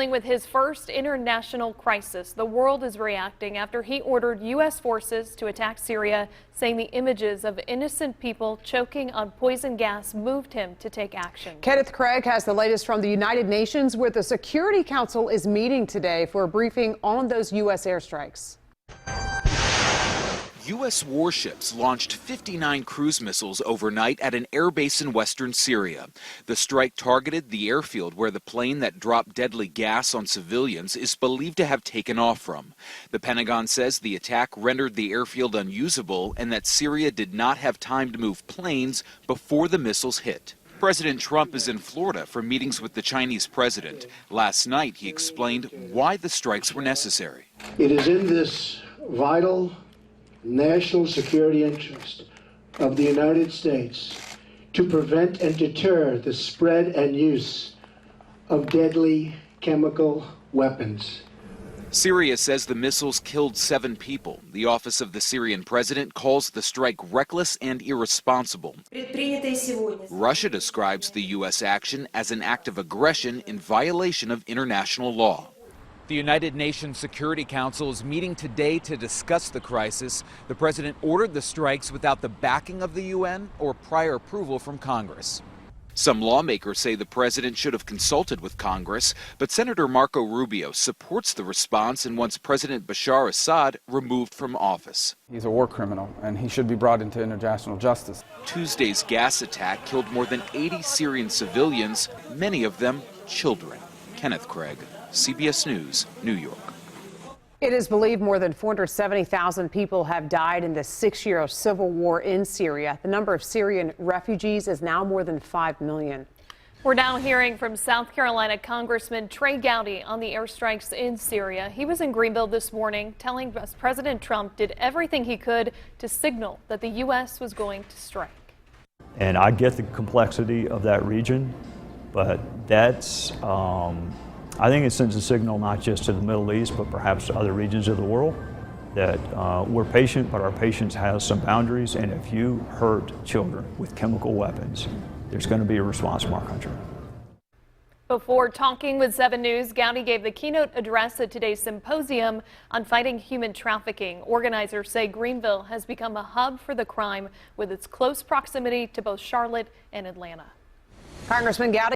dealing with his first international crisis. The world is reacting after he ordered U.S. forces to attack Syria, saying the images of innocent people choking on poison gas moved him to take action. Kenneth Craig has the latest from the United Nations, where the Security Council is meeting today for a briefing on those U.S. airstrikes. U.S. warships launched 59 cruise missiles overnight at an airbase in western Syria. The strike targeted the airfield where the plane that dropped deadly gas on civilians is believed to have taken off from. The Pentagon says the attack rendered the airfield unusable and that Syria did not have time to move planes before the missiles hit. President Trump is in Florida for meetings with the Chinese president. Last night, he explained why the strikes were necessary. It is in this vital national security interest of the United States to prevent and deter the spread and use of deadly chemical weapons. Syria says the missiles killed 7 people. The office of the Syrian president calls the strike reckless and irresponsible. Russia describes the U.S. action as an act of aggression in violation of international law. The United Nations Security Council is meeting today to discuss the crisis. The president ordered the strikes without the backing of the UN or prior approval from Congress. Some lawmakers say the president should have consulted with Congress, but Senator Marco Rubio supports the response and wants President Bashar Assad removed from office. He's a war criminal, and he should be brought into international justice. Tuesday's gas attack killed more than 80 Syrian civilians, many of them children. Kenneth Craig, CBS News, New York. It is believed more than 470,000 people have died in the 6-year civil war in Syria. The number of Syrian refugees is now more than 5 million. We're now hearing from South Carolina Congressman Trey Gowdy on the airstrikes in Syria. He was in Greenville this morning telling us President Trump did everything he could to signal that the U.S. was going to strike. And I get the complexity of that region, but that's I think it sends a signal not just to the Middle East, but perhaps to other regions of the world that we're patient, but our patience has some boundaries. And if you hurt children with chemical weapons, there's going to be a response from our country. Before talking with 7 News, Gowdy gave the keynote address at today's symposium on fighting human trafficking. Organizers say Greenville has become a hub for the crime with its close proximity to both Charlotte and Atlanta. Congressman Gowdy.